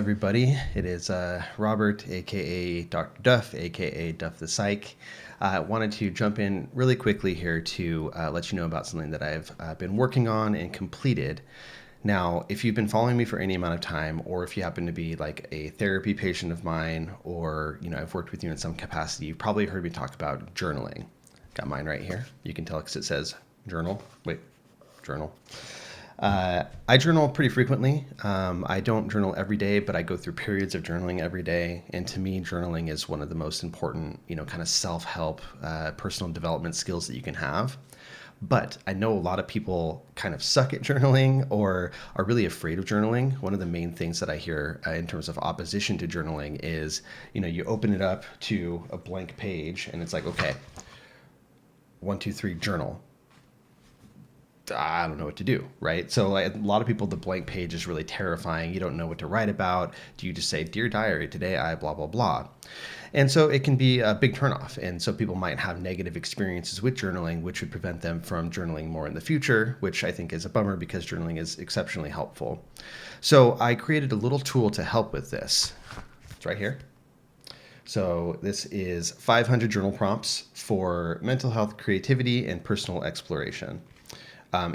everybody. It is Robert, aka Dr. Duff, aka Duff the Psych. I wanted to jump in really quickly here to let you know about something that I've been working on and completed. Now, if you've been following me for any amount of time, or if you happen to be like a therapy patient of mine, or I've worked with you in some capacity, you've probably heard me talk about journaling. Got mine right here. You can tell because it says journal. Wait, journal. I journal pretty frequently. I don't journal every day, but I go through periods of journaling every day. And to me, journaling is one of the most important, kind of self-help, personal development skills that you can have. But I know a lot of people kind of suck at journaling or are really afraid of journaling. One of the main things that I hear in terms of opposition to journaling is, you open it up to a blank page and it's like, okay, 1, 2, 3, journal. I don't know what to do, right? So like, a lot of people, the blank page is really terrifying. You don't know what to write about. Do you just say, "Dear diary, today I blah, blah, blah." And so it can be a big turnoff. And so people might have negative experiences with journaling, which would prevent them from journaling more in the future, which I think is a bummer because journaling is exceptionally helpful. So I created a little tool to help with this. It's right here. So this is 500 journal prompts for mental health, creativity, and personal exploration.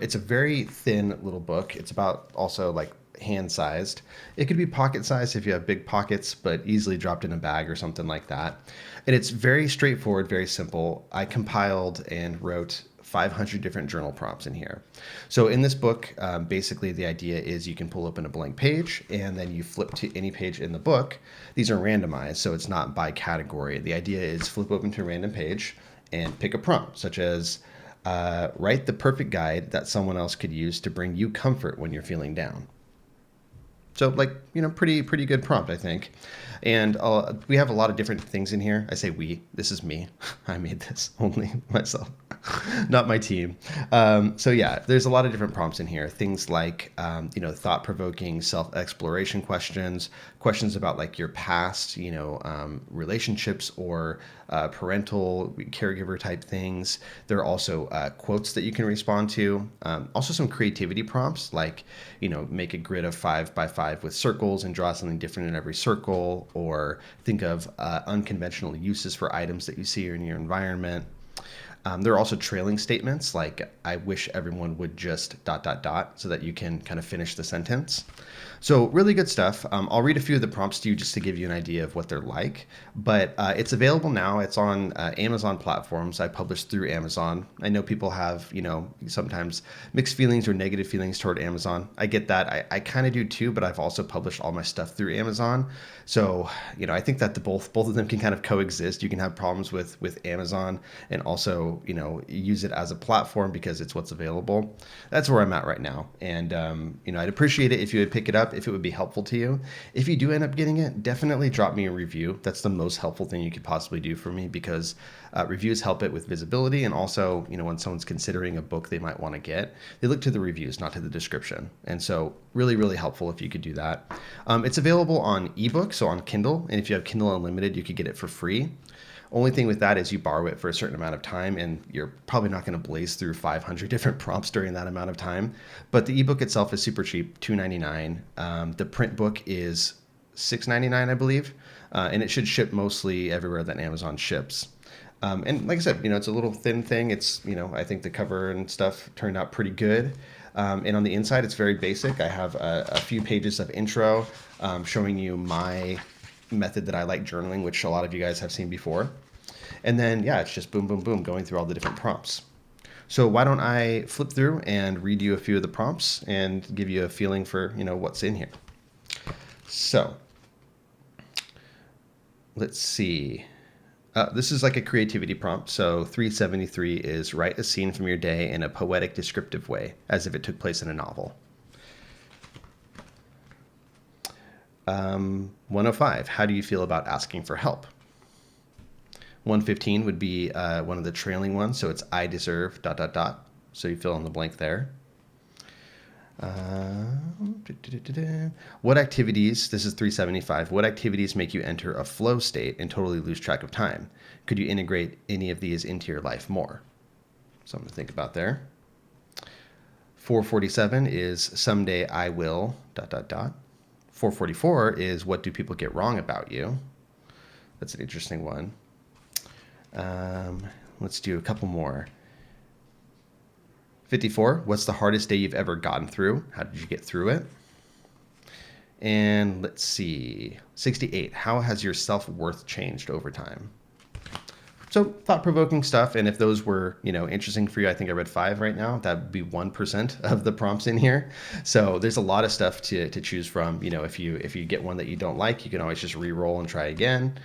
It's a very thin little book. It's about also like hand sized. It could be pocket sized if you have big pockets, but easily dropped in a bag or something like that. And it's very straightforward, very simple. I compiled and wrote 500 different journal prompts in here. So in this book, basically the idea is you can pull open a blank page and then you flip to any page in the book. These are randomized, so it's not by category. The idea is flip open to a random page and pick a prompt, such as write the perfect guide that someone else could use to bring you comfort when you're feeling down. So like, pretty good prompt, I think. And we have a lot of different things in here. I say we, this is me. I made this only myself, not my team. So yeah, there's a lot of different prompts in here. Things like, thought-provoking self-exploration questions about like your past, relationships or parental caregiver type things. There are also quotes that you can respond to. Also some creativity prompts like, make a grid of 5x5 with circles and draw something different in every circle, or think of unconventional uses for items that you see in your environment. There are also trailing statements like, I wish everyone would just ... so that you can kind of finish the sentence. So really good stuff. I'll read a few of the prompts to you just to give you an idea of what they're like, but it's available now. It's on Amazon platforms. I publish through Amazon. I know people have, sometimes mixed feelings or negative feelings toward Amazon. I get that. I kind of do too, but I've also published all my stuff through Amazon. So, I think that both of them can kind of coexist. You can have problems with Amazon and also, use it as a platform because it's what's available. That's where I'm at right now. And, I'd appreciate it if you would pick it up, if it would be helpful to you. If you do end up getting it, definitely drop me a review. That's the most helpful thing you could possibly do for me because reviews help it with visibility. And also, when someone's considering a book they might want to get, they look to the reviews, not to the description. And so really, really helpful if you could do that. It's available on ebook, so on Kindle. And if you have Kindle Unlimited, you could get it for free. Only thing with that is you borrow it for a certain amount of time, and you're probably not going to blaze through 500 different prompts during that amount of time. But the ebook itself is super cheap, $2.99. The print book is $6.99, I believe, and it should ship mostly everywhere that Amazon ships. And like I said, it's a little thin thing. It's, I think the cover and stuff turned out pretty good. And on the inside, it's very basic. I have a few pages of intro showing you my method that I like journaling, which a lot of you guys have seen before. And then, yeah, it's just boom, boom, boom, going through all the different prompts. So why don't I flip through and read you a few of the prompts and give you a feeling for, what's in here. So let's see. This is like a creativity prompt. So 373 is write a scene from your day in a poetic, descriptive way, as if it took place in a novel. 105, how do you feel about asking for help? 115 would be one of the trailing ones. So it's I deserve ... So you fill in the blank there. What activities, this is 375, what activities make you enter a flow state and totally lose track of time? Could you integrate any of these into your life more? Something to think about there. 447 is someday I will ... 444 is what do people get wrong about you? That's an interesting one. Let's do a couple more. 54, what's the hardest day you've ever gotten through? How did you get through it? And let's see, 68, how has your self-worth changed over time? So thought-provoking stuff, and if those were, interesting for you, I think I read 5 right now. That would be 1% of the prompts in here. So there's a lot of stuff to choose from. If you get one that you don't like, you can always just re-roll and try again.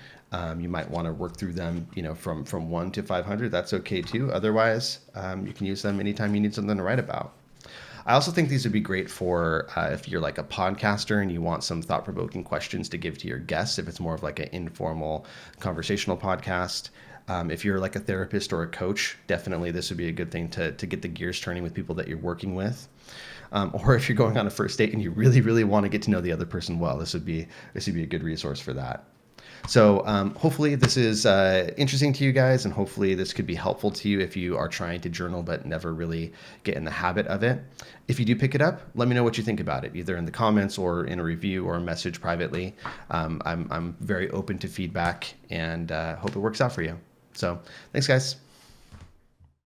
You might want to work through them, from 1 to 500. That's okay too. Otherwise, you can use them anytime you need something to write about. I also think these would be great for if you're like a podcaster and you want some thought-provoking questions to give to your guests, if it's more of like an informal conversational podcast. If you're like a therapist or a coach, definitely this would be a good thing to get the gears turning with people that you're working with. Or if you're going on a first date and you really, really want to get to know the other person well, this would be a good resource for that. So hopefully this is interesting to you guys, and hopefully this could be helpful to you if you are trying to journal but never really get in the habit of it. If you do pick it up, let me know what you think about it, either in the comments or in a review or a message privately. I'm very open to feedback, and hope it works out for you. So thanks, guys.